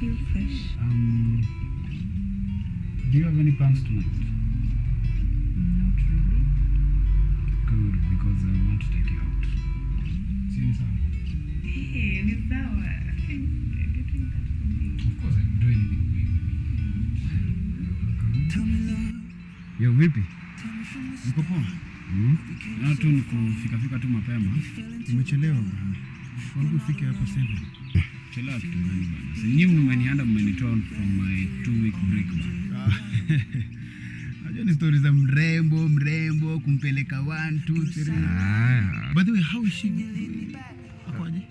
feel fresh. Do you have any plans tonight? Not really. Good, because I want to take you out. See you soon. Hey, ni sawa. Thanks for doing that for me. Of course, I will do anything for you. You're welcome. Yo, vipi? Niko poa. Na tu nikufika tu mapema. Nimechelewa bwana. Wangu ufike hapa 7. Chelewa kitu gani bwana? Sasa nyinyi mmenianda mmenitoa from my 2-week break bwana. Najua ni stories za mrembo kumpeleka 1 2 3. By the way, how is she? Akoje?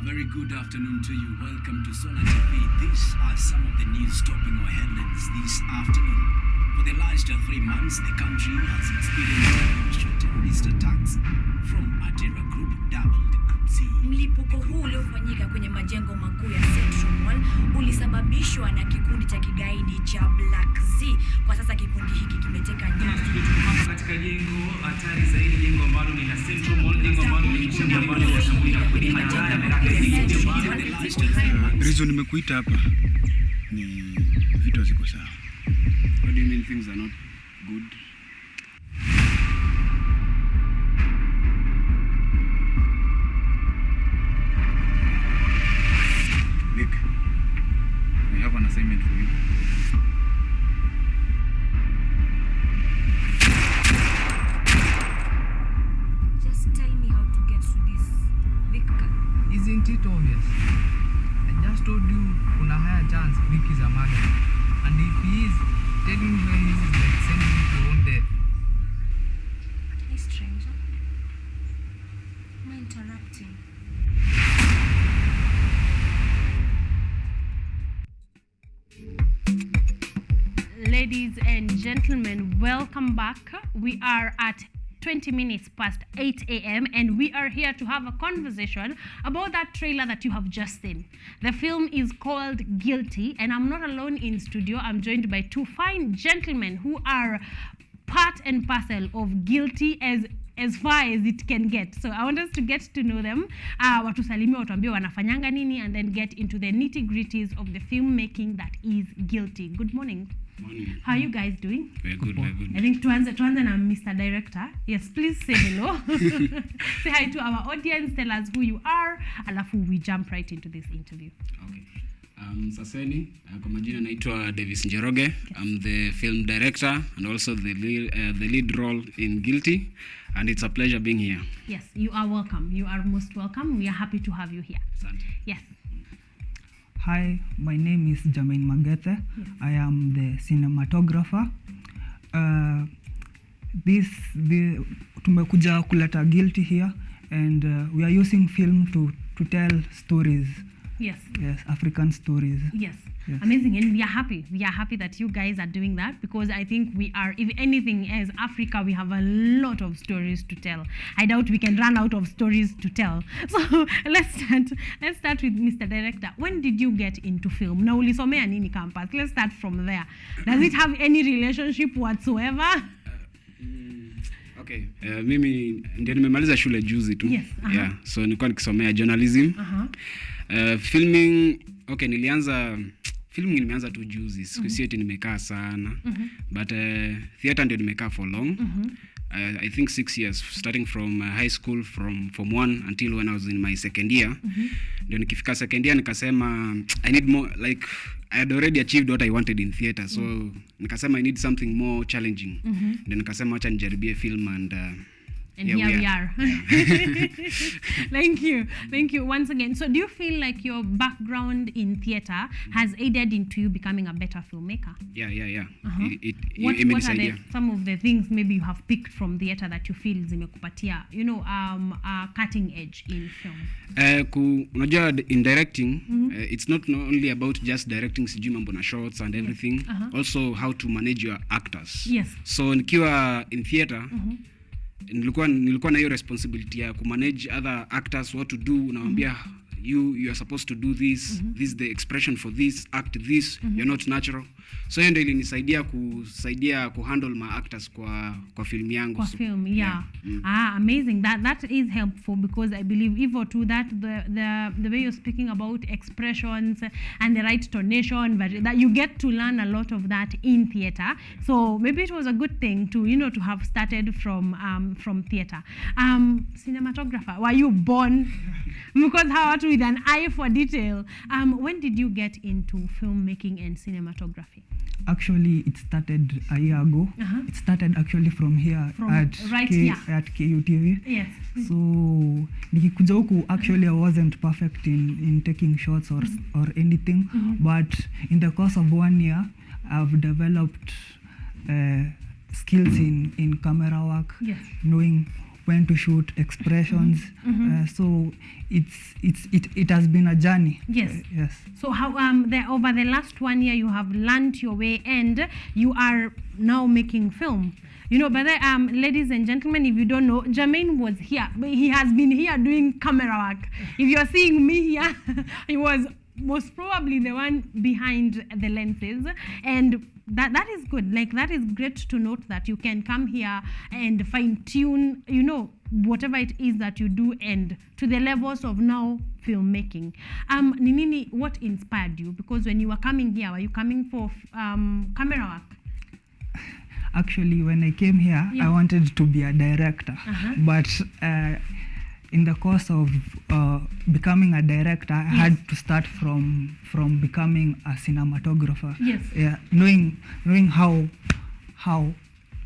Very good afternoon to you. Welcome to Solar TV. These are some of the news topping our headlines this afternoon. For the last 3 months, the country has experienced terrorist attacks from Atera Group, doubled Group C. Mlipuko huu uliofanyika kwenye majengo makuu ya Central Mall ulisababishwa na kikundi cha kigaidi cha Black Z. Kwa sasa kikundi hiki kimeteka nyara. Tuko katika jengo hatari zaidi, jengo ambalo ni la Central Mall, jengo ambalo ni kundi ambalo linashambulia kwenye majanga. Reason nimekuita hapa ni vitu ziko sawa. What do you mean things are not good? Nick, I have an assignment for you. Just tell me how to get to this Victor. Isn't it obvious? I just told you kuna higher chance Vic is a murderer. And if he is, telling where he is like sending him to your own death. Hey stranger. Am I interrupting? Ladies and gentlemen, welcome back. We are at 20 minutes past 8 a.m. and we are here to have a conversation about that trailer that you have just seen. The film is called Guilty, and I'm not alone in studio. I'm joined by 2 fine gentlemen who are part and parcel of Guilty as far as it can get. So I want us to get to know them. Watusalimia, watuambie wanafanyanga nini, and then get into the nitty-gritties of the filmmaking that is Guilty. Good morning. Morning. How are you guys doing? Very good, very good. I think tuanze na Mr. Director. Yes, please say hello. Say hi to our audience, tell us who you are, alafu we jump right into this interview. Okay. Saseni, kwa majina naitwa Davis Njoroge. Yes. I'm the film director and also the lead role in Guilty, and it's a pleasure being here. Yes, you are welcome. You are most welcome. We are happy to have you here. Asante. Yes. Hi, my name is Jermaine Magethe. Yes. I am the cinematographer. Tumekuja kuleta Guilty here, and we are using film to tell stories. Yes. Yes, African stories. Yes. Yes. Amazing, and we are happy. We are happy that you guys are doing that, because I think we are, if anything, as Africa, we have a lot of stories to tell. I doubt we can run out of stories to tell. So let's start with Mr. Director. When did you get into film? Na ulisomea nini campus? Let's start from there. Does it have any relationship whatsoever? Okay, mimi ndio nimemaliza shule juzi tu. Yes. Yeah, so nilikuwa nikisomea journalism. Filming, okay, filming nimeanza tu juzi. Siku eti nimekaa sana. But theater ndio nimekaa for long. I think 6 years, starting from high school, from Form 1 until when I was in my second year. Ndio nikifika second year nikasema I need more, like I had already achieved what I wanted in theater, so nikasema I need something more challenging. Ndio nikasema acha nijaribie film, and And Yeah, here we we are. are. Thank you once again. So do you feel like your background in theater has aided into you becoming a better filmmaker? Yeah. Uh-huh. It What are imenisaidia. some of the things maybe you have picked from theater that you feel zimekupatia, cutting edge in film? Unajua in directing, it's not only about just directing sijui mambo na shots and everything, also how to manage your actors. Yes. So nikiwa in theater, nilikuwa na hiyo responsibility ya kumanage other actors, what to do, unawaambia you are supposed to do this, this is the expression for this, act this, you're not natural. So hiyo ndio ilinisaidia kuhandle my actors kwa film yangu. Kwa film, yeah. Mm. Amazing. That is helpful because I believe even to that the way you're speaking about expressions and the right tonation, that you get to learn a lot of that in theater. So maybe it was a good thing to to have started from theater. Cinematographer, were you born? Because how with an eye for detail. When did you get into filmmaking and cinematography? Actually, it started a year ago. It started actually from here at KUTV. Yes. So nikikuja huku, actually I wasn't perfect in taking shots or anything, but in the course of 1 year, I've developed skills in camera work, Yes. knowing when to shoot, expressions. So it has been a journey. Yes. Yes. So how over the last 1 year you have learned your way and you are now making film. But ladies and gentlemen, if you don't know, Jermaine was here. He has been here doing camera work. If you're seeing me here, he was most probably the one behind the lenses, and that is good. Like, that is great to note that you can come here and fine tune, whatever it is that you do, and to the levels of now filmmaking. Ninini, what inspired you? Because when you were coming here, were you coming for camera work? Actually, when I came here, I wanted to be a director, but in the course of becoming a director, I had to start from becoming a cinematographer. Yes. Yeah, knowing how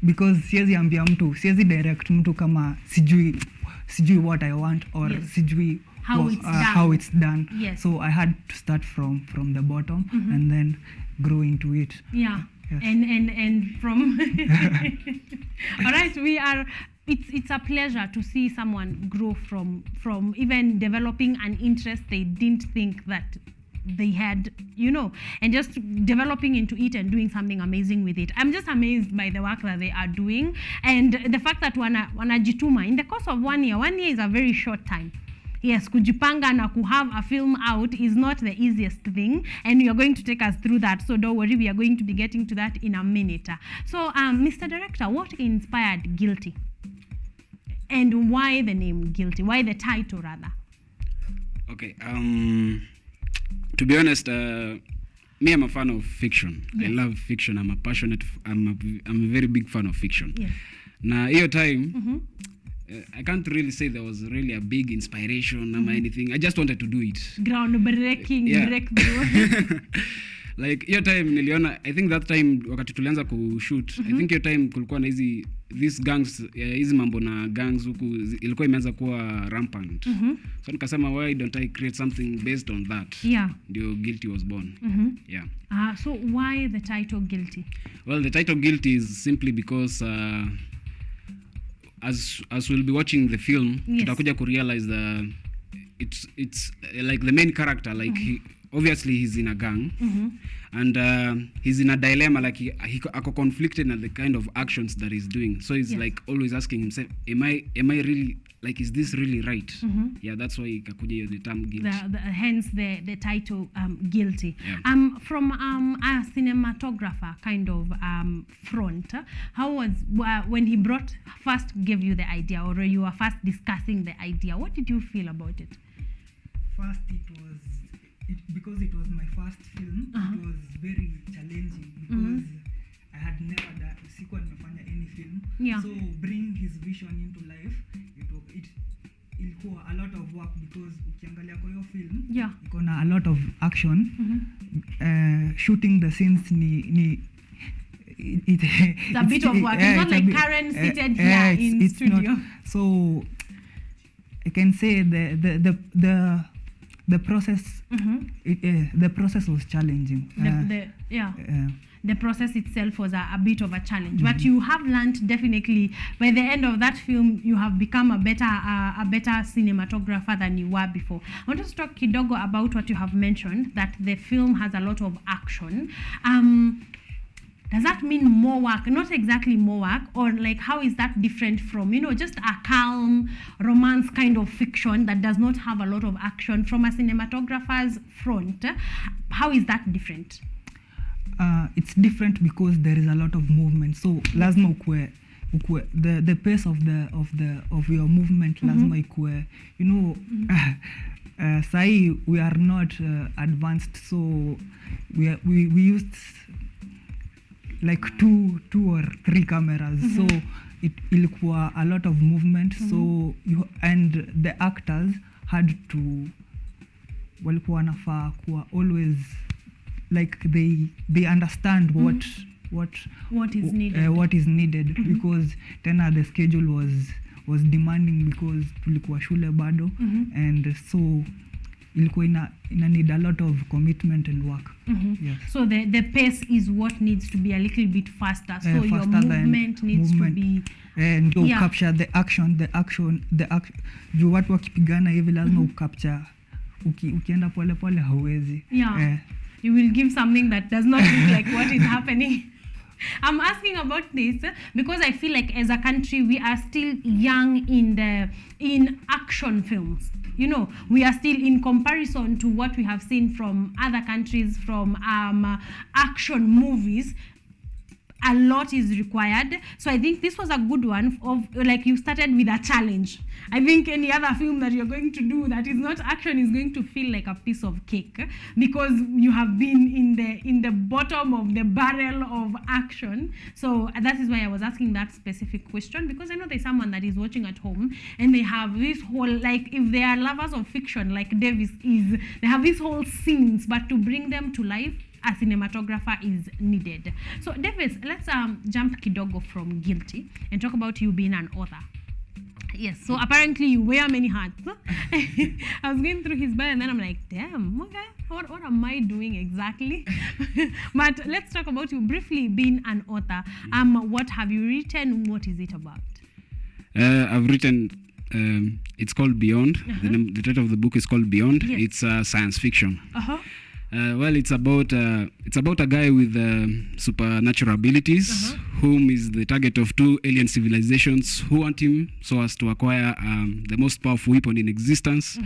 because siwezi direct mtu kama sijui what I want or sijui how it's done. Yes. So I had to start from the bottom and then grow into it. Yeah. Yes. And from all right, it's a pleasure to see someone grow from even developing an interest they didn't think that they had, and just developing into it and doing something amazing with it. I'm just amazed by the work that they are doing, and the fact that wanajituma in the course of 1 year. 1 year is a very short time. Yes, kujipanga na have a film out is not the easiest thing, and you are going to take us through that, so don't worry, we are going to be getting to that in a minute. So, Mr. Director, what inspired Guilty? And why the name Guilty? Why the title, rather? Okay, to be honest, me, I'm a fan of fiction. Yes. I love fiction. I'm a very big fan of fiction. Yes. Na hiyo time, I can't really say there was really a big inspiration or anything. I just wanted to do it. Groundbreaking, breakthrough. Like hiyo time niliona, I think that time wakati tulianza kushoot, I think hiyo time kulikuwa na these gangs, hizi mambo na gangs huku ilikuwa imeanza kuwa rampant. So nikasema, why don't I create something based on that? Yeah. Ndio Guilty was born. Yeah. So why the title Guilty? Well, the title Guilty is simply because as we'll be watching the film, tutakuja kurealize that it's like the main character, like obviously he's in a gang, and he's in a dilemma, like he ako conflicted at the kind of actions that he's doing. So he's like always asking himself, am I really, like, is this really right? Yeah, that's why ikakuja the term Guilty. Hence the title Guilty. Yeah. From a cinematographer kind of front, how was when he first gave you the idea, or you were first discussing the idea, what did you feel about it? First, because it was my first film, it was very challenging because I had never done, sikuwa nimefanya any film. Yeah. So bringing his vision into life, ilikuwa a lot of work, because ukiangalia kwa hiyo film, iko na a lot of action. Shooting the scenes It's a bit of work. It's not like Karen seated here in studio. Not, so I can say the process the process was challenging. The process itself was a bit of a challenge, but you have learned definitely by the end of that film. You have become a better cinematographer than you were before. I want to talk kidogo about what you have mentioned, that the film has a lot of action. Does that mean more work? Not exactly more work, or like how is that different from, just a calm romance kind of fiction that does not have a lot of action from a cinematographer's front? How is that different? It's different because there is a lot of movement. So lazima ukwe the pace of your movement lazima ikwe, sahi we are not advanced, so we used like two or three cameras, so it ilikuwa a lot of movement. So and the actors had to walikuwa wanafaa kuwa always like they understand what is needed, because tena the schedule was demanding because tulikuwa shule bado, and so ilikuwa ina need a lot of commitment and work. Yes. So the pace is what needs to be a little bit faster, so your faster movement needs to be and to capture the action juu watu wakipigana hivi lazima ukapture. Ukienda pole pole hauwezi. You will give something that does not look like what is happening. I'm asking about this because I feel like as a country we are still young in action films. We are still, in comparison to what we have seen from other countries, from action movies, a lot is required. So I think this was a good one of, like, you started with a challenge. I think any other film that you're going to do that is not action is going to feel like a piece of cake because you have been in the bottom of the barrel of action. So that is why I was asking that specific question, because I know there's someone that is watching at home and they have this whole, like, if they are lovers of fiction like Davis is, they have these whole scenes, but to bring them to life, a cinematographer is needed. So Davis, let's jump kidogo from Guilty and talk about you being an author. Yes, so apparently you wear many hats. I was going through his bio and then I'm like, damn, okay, what am I doing exactly? But let's talk about you briefly being an author. What have you written? What is it about? I've written, it's called Beyond. The title of the book is called Beyond. Yes. It's science fiction. Well, it's about a guy with supernatural abilities, whom is the target of two alien civilizations who want him so as to acquire the most powerful weapon in existence,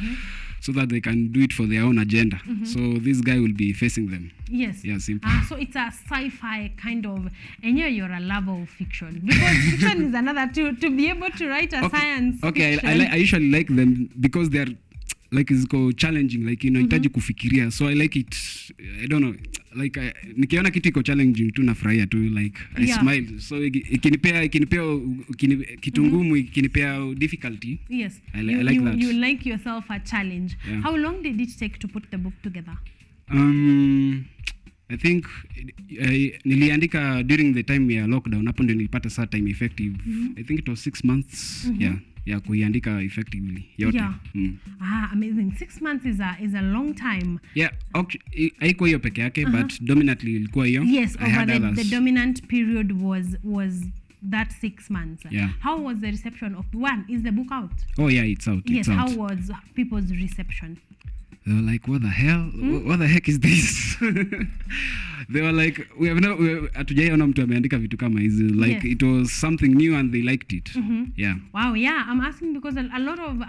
so that they can do it for their own agenda. So this guy will be facing them. Yes. Yeah, simple. So it's a sci-fi kind of, and you're a lover of fiction, because fiction is another to be able to write a science fiction. I usually like them because they're like it's go challenging, like inahitaji kufikiria, so I like it. I don't know, like nikiona kitu iko challenging tu nafurahia tu, like I smile. So ikinipea kitu ngumu, ikinipea difficulty. Yes, I like that. You like yourself a challenge. Yeah. How long did it take to put the book together? I think niliandika during the time ya lockdown, hapo ndio nilipata saa time effective. I think it was 6 months. Yeah, kuiandika effectively yote. Amazing. 6 months is a long time. Yeah, haiko hiyo peke yake, but dominantly ilikuwa hiyo. Yes, over the dominant period was that 6 months. Yeah. How was the reception of one? Is the book out? Oh yeah, it's out. Yes, it's out. How was people's reception? They were like, what the hell? What the heck is this? They were like, hatujaiona mtu ameandika vitu kama hizi. Like, it was something new and they liked it. Yeah. Wow, yeah. I'm asking because a lot of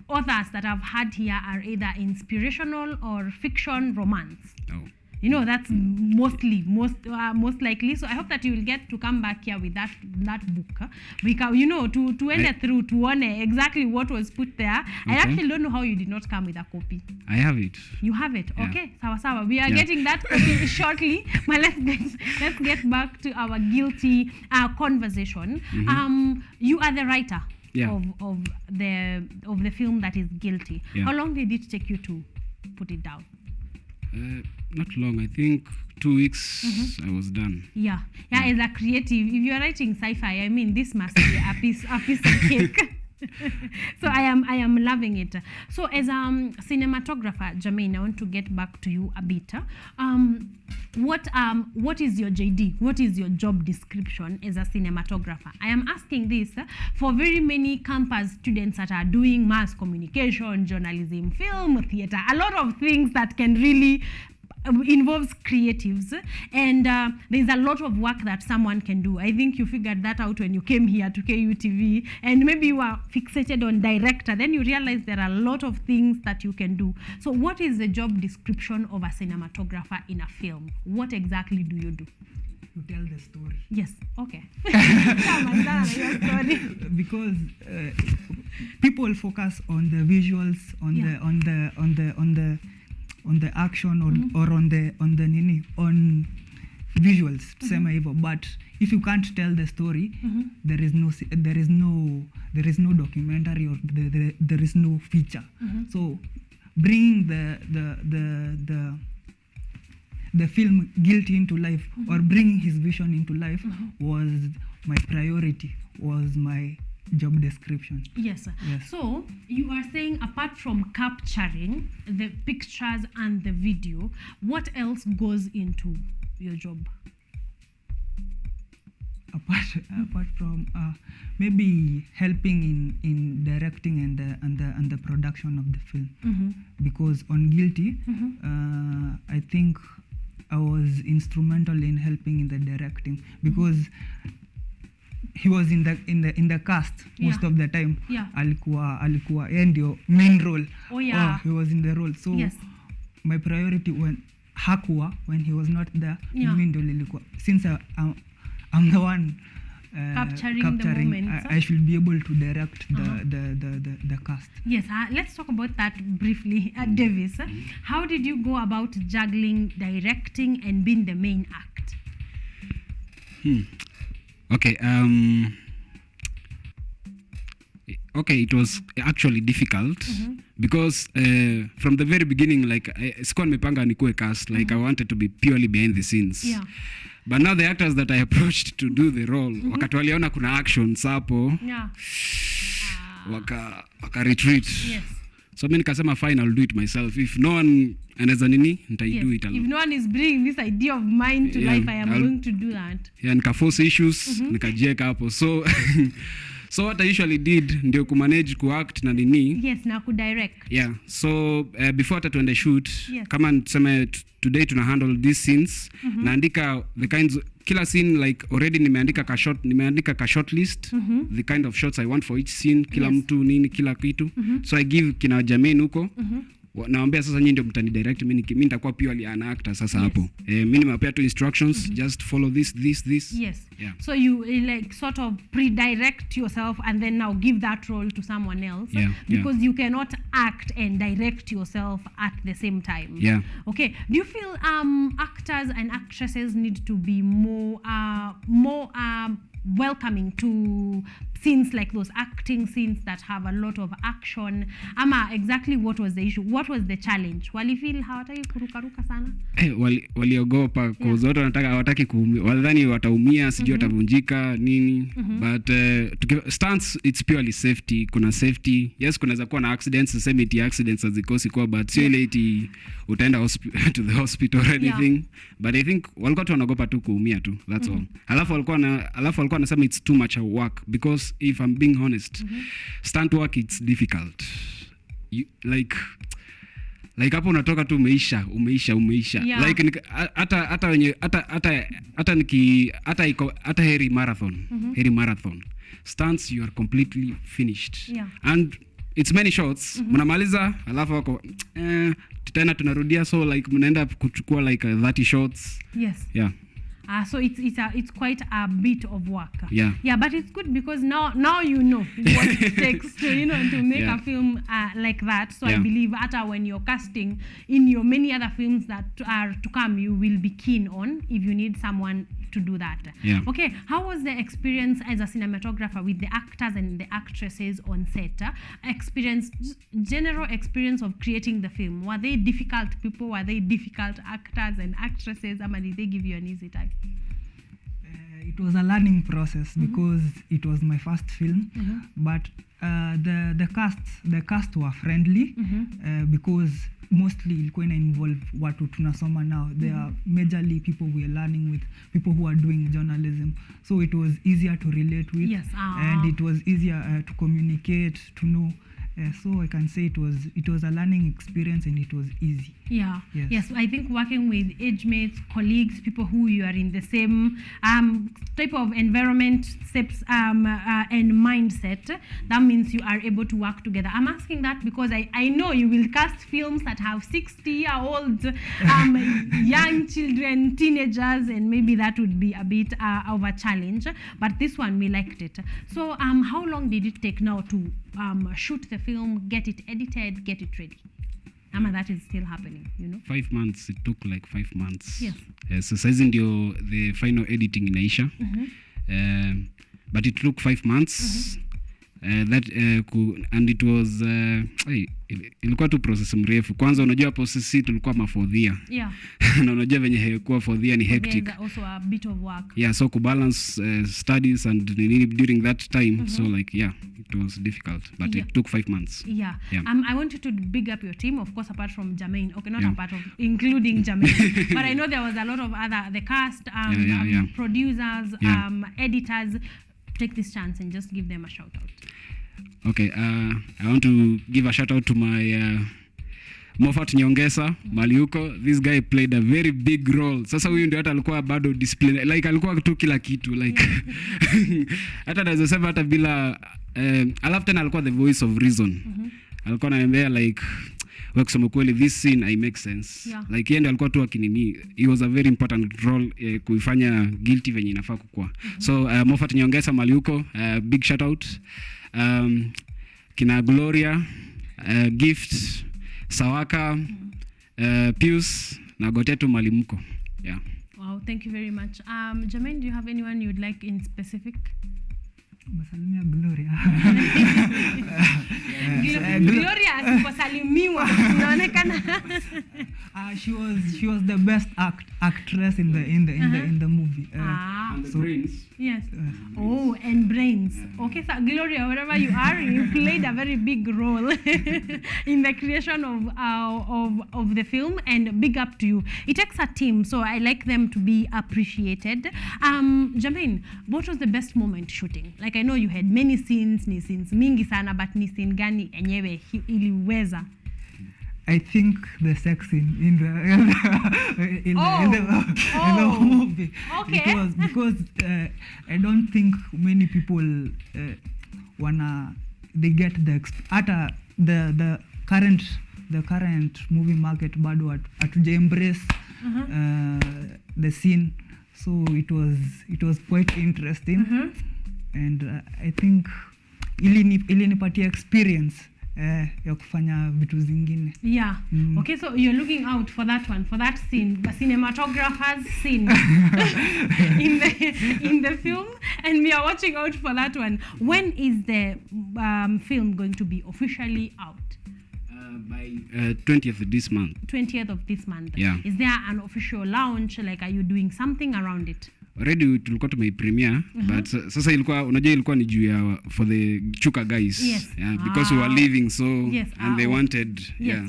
authors that I've had here are either inspirational or fiction romance. Oh. That's most likely. So I hope that you will get to come back here with that book, because to end it through to one exactly what was put there. Okay. I actually don't know how you did not come with a copy. I have it. You have it. Yeah. Okay, sawa. We are getting that copy shortly. But let's get back to our Guilty conversation. You are the writer of the film that is Guilty. Yeah. How long did it take you to put it down? Not long. I think 2 weeks I was done. Yeah. As a creative, if you're writing sci-fi, I mean, this must be a piece of cake. So I am loving it. So as a cinematographer, Jermaine, I want to get back to you a bit. What is your JD? What is your job description as a cinematographer? I am asking this for very many campus students that are doing mass communication, journalism, film, theater, a lot of things that can really involves creatives, and there's a lot of work that someone can do. I think you figured that out when you came here to KUTV, and maybe you are fixated on director, then you realize there are a lot of things that you can do. So what is the job description of a cinematographer in a film? What exactly do you do? To tell the story. Yes, okay. Come on, your story. Because people focus on the visuals, on the action or on visuals, tuseme hivyo, but if you can't tell the story, there is no documentary, or there is no feature. So bringing the film Guilty into life, or bringing his vision into life, was my priority, was my job description. Yes. So you are saying, apart from capturing the pictures and the video, what else goes into your job? Apart from maybe helping in directing and the production of the film, because on Guilty, I think I was instrumental in helping in the directing, because he was in the cast most of the time. Alikuwa yeye ndio main role. He was in the role. So my priority when he was not there, mimi ndio nilikuwa, since I'm the one capturing the moments. I should be able to direct the cast. Yes, let's talk about that briefly. Davis, how did you go about juggling directing and being the main act? Okay, it was actually difficult because from the very beginning, like, sikuwa nimepanga nikuwe cast, like I wanted to be purely behind the scenes. But now the actors that I approached to do the role, wakati waliona kuna actions hapo, waka retreat. So mimi nikasema fine, I'll do it myself. If no one anaweza nini, nitaido it alone. If no one is bringing this idea of mine to life, I am going to do that. Nika force issues, nikajieka hapo. So what I usually did ndio kumanage kuact na nini. Yes, na kudirect. So before hata tuende shoot, kama tuseme today tuna handle these scenes, naandika the kinds, kila scene, like already nimeandika ka short list, the kind of shots I want for each scene, kila mtu nini, kila kitu. So I give kina Jermaine huko. Naambia sasa nyinyi ndio mtani direct, mimi nitakuwa purely an actor sasa hapo. Mimi nimewapea tu instructions, just follow this. So you like sort of pre-direct yourself and then now give that role to someone else, because you cannot act and direct yourself at the same time. Okay, do you feel actors and actresses need to be more welcoming to scenes like those, acting scenes that have a lot of action? Ama exactly what was the issue? What was the challenge? Walifeel hawataki kurukaruka sana? Waliogopa kwa zote hawataki kuumia. Wadhani wataumia, sijui watavunjika nini. But stunts, it's purely safety. Kuna safety. Yes, kunaweza kuwa na accidents, same it accidents hazikosi kwa, but sio ile eti utaenda to the hospital or anything. But I think walikuwa tu wanaogopa tu kuumia tu. That's all. Alafu walikuwa wanasema it's too much work, because if I'm being honest, stunt work, it's difficult. Like hapo unatoka tu umeisha. Like hata heri marathon. Stunts, you are completely finished. And it's many shots. Mnamaliza alafu wako tena tunarudia, so like mnaenda kuchukua like 30 shots. So it's quite a bit of work. But it's good because now you know what it takes to make a film like that. So I believe when you're casting in your many other films that are to come, you will be keen on, if you need someone to do that. Yeah. Okay, how was the experience as a cinematographer with the actors and the actresses on set? General experience of creating the film. Were they difficult people? Were they difficult actors and actresses? Did they give you an easy time? It was a learning process because it was my first film, but the cast were friendly because mostly ilikuwa ina involve watu tunasoma now. There are majorly people we are learning with, people who are doing journalism, so it was easier to relate with. Yes. And it was easier to communicate, to know. So I can say it was a learning experience and it was easy. Yeah. Yes. I think working with age mates, colleagues, people who you are in the same type of environment, steps, and mindset, that means you are able to work together. I'm asking that because I know you will cast films that have 60-year-old young children, teenagers, and maybe that would be a bit of a challenge. But this one, we liked it. So how long did it take now to shoot the film, get it edited, get it ready? That is still happening, 5 months. It took like 5 months. Yes. So saizi ndio the final editing inaisha. But it took 5 months. And it was ilikuwa tu process mrefu. Kwanza unajua hapo sisi tulikuwa mafodhia. Yeah. Na unajua venye haikuwa fodhia ni hectic. There's also a bit of work. Yeah, so to balance studies and during that time, so like it was difficult, but it took 5 months. Yeah. I want you to big up your team, of course, apart from Jermaine. Okay, not apart of, including Jermaine. But I know there was a lot of the cast, producers, editors. Take this chance and just give them a shout out. Okay, I want to give a shout out to my Moffat Nyongesa Maliuko. This guy played a very big role. Sasa huyu ndio hata alikuwa bado discipline, like alikuwa tu kila kitu, like hata naweza sema hata bila alafu tena alikuwa the voice of reason. Alikuwa ananiambia like wewe kusema kweli this scene I make sense. Like yeye ndio alikuwa tu akinini. He was a very important role kuifanya guilty venye inafaa kukua. So Moffat Nyongesa Maliuko, big shout out. Kina Gloria, Gift, Sawaka, Pius na Gotetu Malimko. Yeah. Wow, thank you very much. Jermaine, do you have anyone you'd like in specific? Masalimia Gloria. Gloria asiposalimiwa unaonekana. She was the best actress in the movie. And the brains. Yes. Oh, and brains. Okay, so Gloria, wherever you are, you played a very big role in the creation of the film, and big up to you. It takes a team, so I like them to be appreciated. Jermaine, what was the best moment shooting? Like I know you had many scenes, ni scenes mingi sana, but ni scene gani enyewe iliweza? I think the sex scene in the movie. Okay. Because I don't think many people they get the current movie market bado hatuja embrace the scene, so it was quite interesting. And I think ilinipatia experience ya kufanya vitu zingine. Yeah. Okay, so you're looking out for that one, for that scene, the cinematographer's scene in the film, and we are watching out for that one. When is the film going to be officially out? By 20th of this month. 20th of this month. Yeah. Is there an official launch? Like, are you doing something around it? Already tulikuwa tumeipremiere, but sasa ilikuwa ni juu ya for the Chuka guys. Yes. Yeah, because we were leaving, so yes. And they wanted,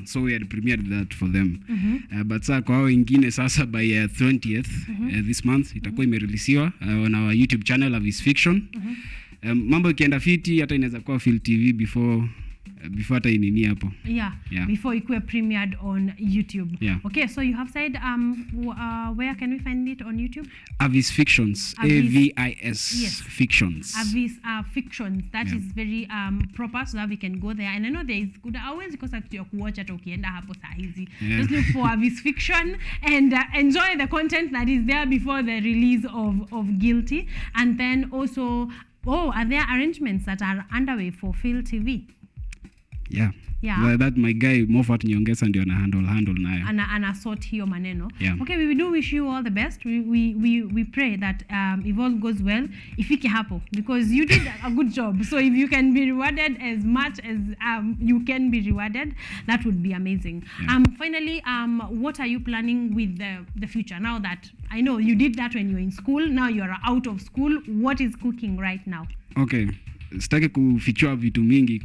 so we had premiered that for them. But sasa kwa hao wengine sasa by 20th this month itakuwa imereleasiwa on our YouTube channel Avis Fiction. Mambo ikienda fiti hata inaweza kuwa Phil TV before hata inini hapo. Yeah. Before ikuwe premiered on YouTube. Yeah. Okay, so you have said where can we find it on YouTube? Avis Fictions. AVIS. Yes. Fictions. Avis Fictions. That is very proper, so that we can go there. And I know there is good hours because ya kuwatch hata ukienda hapo saa hizi. Just look for Avis Fiction and enjoy the content that is there before the release of Guilty. And then also, are there arrangements that are underway for Phil TV? Yeah. Yeah. That my guy Moffat Nyongesa ndio na handle nayo. Ana sort hiyo maneno. Yeah. Okay, we do wish you all the best. We pray that if all goes well, ifike hapo, because you did a good job. So if you can be rewarded as much as you can be rewarded, that would be amazing. Yeah. Finally, what are you planning with the future now that I know you did that when you were in school, now you are out of school? What is cooking right now? Okay. Sitaki kufichua vitu mingi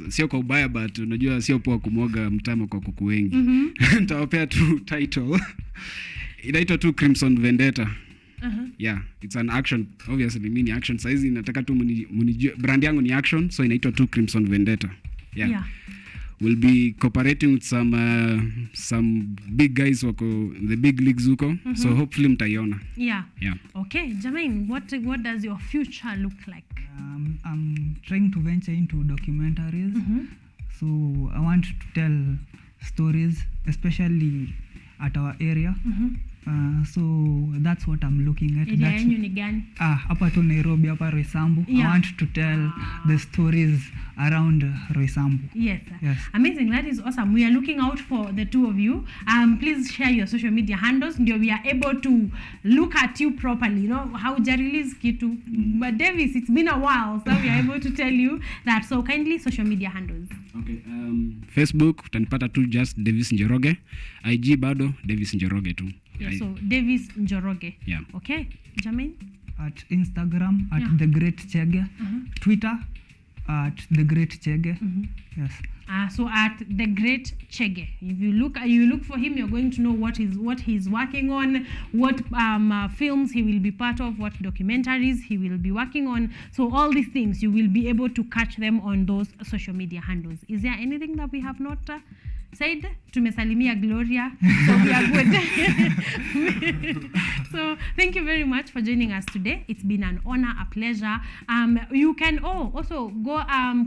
sio kwa ubaya, but unajua sio poa kumwaga mtama kwa kuku wengi. Nitawapea tu title. Inaitwa tu Crimson Vendetta. Yeah, it's an action. Obviously mimi ni action. Saizi nataka tu munijue brand yangu ni action, so inaitwa tu Crimson Vendetta. Yeah. We'll be cooperating with some big guys wako the big leagues huko. So hopefully mtaiona. Yeah. Yeah. Okay, Jermaine, what does your future look like? I'm trying to venture into documentaries. So I want to tell stories, especially at our area. So that's what I'm looking at. Area yenu ni gani? Hapa tu Nairobi, hapa Roysambu. Yeah. I want to tell the stories around Roysambu. Yes. Yes. Amazing. That is awesome. We are looking out for the two of you. Please share your social media handles. Ndio we are able to look at you properly. You know, how release kitu. But Davis, it's been a while, so we are able to tell you that. So kindly social media handles. Okay. Facebook utanipata tu just Davis Njoroge. IG bado Davis Njoroge tu. Yeah, so Davis Njoroge. Yeah. Okay, Jermaine? At Instagram at The Great Chege. Twitter at The Great Chege. Yes. So at The Great Chege, if you look for him, you're going to know what he's working on, what films he will be part of, what documentaries he will be working on. So all these things, you will be able to catch them on those social media handles. Is there anything that we have not said? Tumesalimia Gloria, so we are good. So thank you very much for joining us today. It's been an honor, a pleasure. You can also go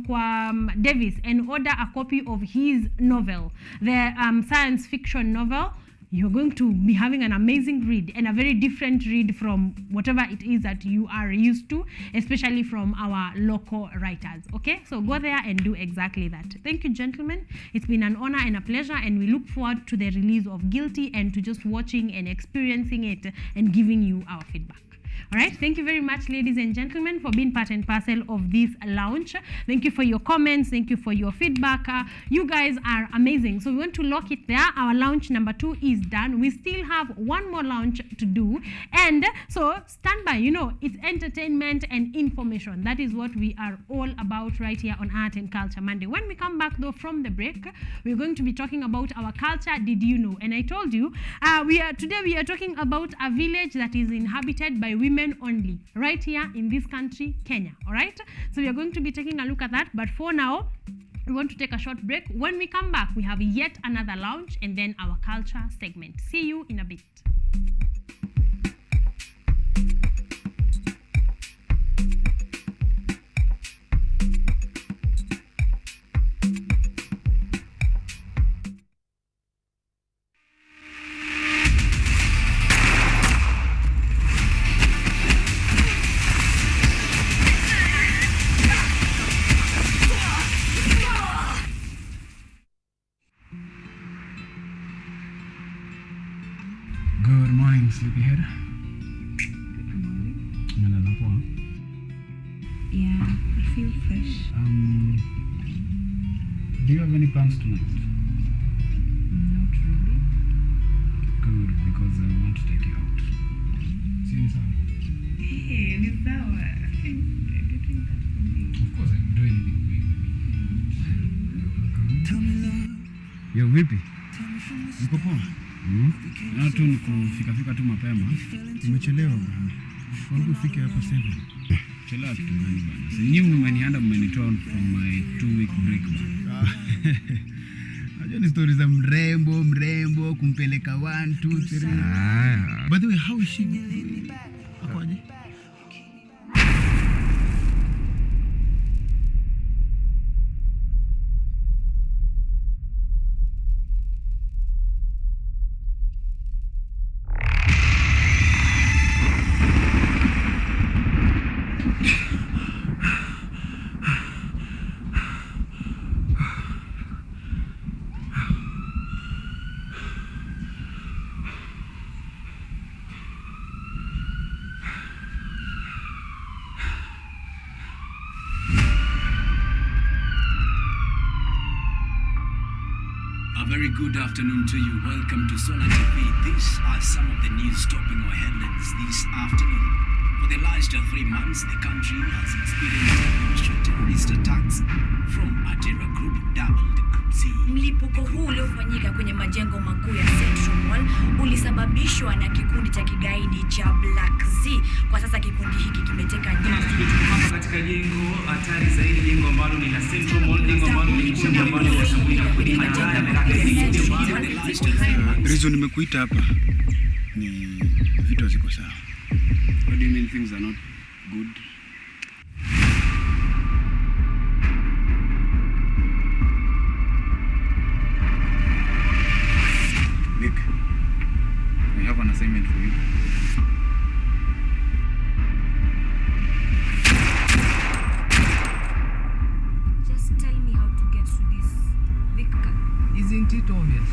kwa Davis and order a copy of his novel, the science fiction novel. You're going to be having an amazing read, and a very different read from whatever it is that you are used to, especially from our local writers. Okay, so go there and do exactly that. Thank you, gentlemen. It's been an honor and a pleasure, and we look forward to the release of Guilty and to just watching and experiencing it and giving you our feedback. All right, thank you very much, ladies and gentlemen, for being part and parcel of this launch. Thank you for your comments. Thank you for your feedback. You guys are amazing. So we want to lock it there. Our launch number 2 is done. We still have one more launch to do. And so stand by. You know, it's entertainment and information. That is what we are all about right here on Art and Culture Monday. When we come back, though, from the break, we're going to be talking about our culture. Did you know? And I told you, today we are talking about a village that is inhabited by women only, right here in this country, Kenya. All right, so we are going to be taking a look at that, but for now we want to take a short break. When we come back, we have yet another launch and then our culture segment. See you in a bit. Good morning, sleepyhead. Umelala poa? Yeah, I feel fresh. Do you have any plans tonight? Not really. Good, because I want to take you out. See you inside. Hey, ni sawa. Thanks for getting that for me. Of course, I can do anything for you, baby. You're welcome. Yo, vipi? Uko poa? Na tu ni kufika tu mapema. Umechelewa bwana. Kwangu ufike hapa 7. Chelewa kitu gani bwana? Sasa nyinyi mmenianda mmenitoa from my 2-week break bwana. Najua ni stories za mrembo kumpeleka 1 2 3. By the way, how is she? Akoje? very good afternoon to you. Welcome to Solar TV. These are some of the news topping our headlines this afternoon. For the last 3 months, the country has experienced terrorist attacks from a terror group dubbed Group Z. Mlipuko huu uliofanyika kwenye majengo makuu ya Central Mall ulisababishwa na kikundi cha kigaidi cha Black Z. Kwa sasa kikundi hiki kimeteka nyara. Hapa katika jengo hatari zaidi, jengo ambalo ni la Central Mall, jengo ambalo ni kundi ambalo washambulia kwenye majengo ya Black Z. Reason nimekuita hapa ni vitu haziko sawa. What do you mean things are not good? Nick, I have an assignment for you. Just tell me how to get to this Victor. Isn't it obvious?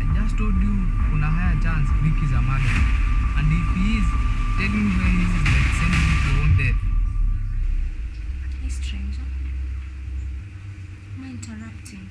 I just told you kuna higher chance Vic is a murderer. And if he is, telling you where he is like sending you to your own death. Hey stranger. Am I interrupting?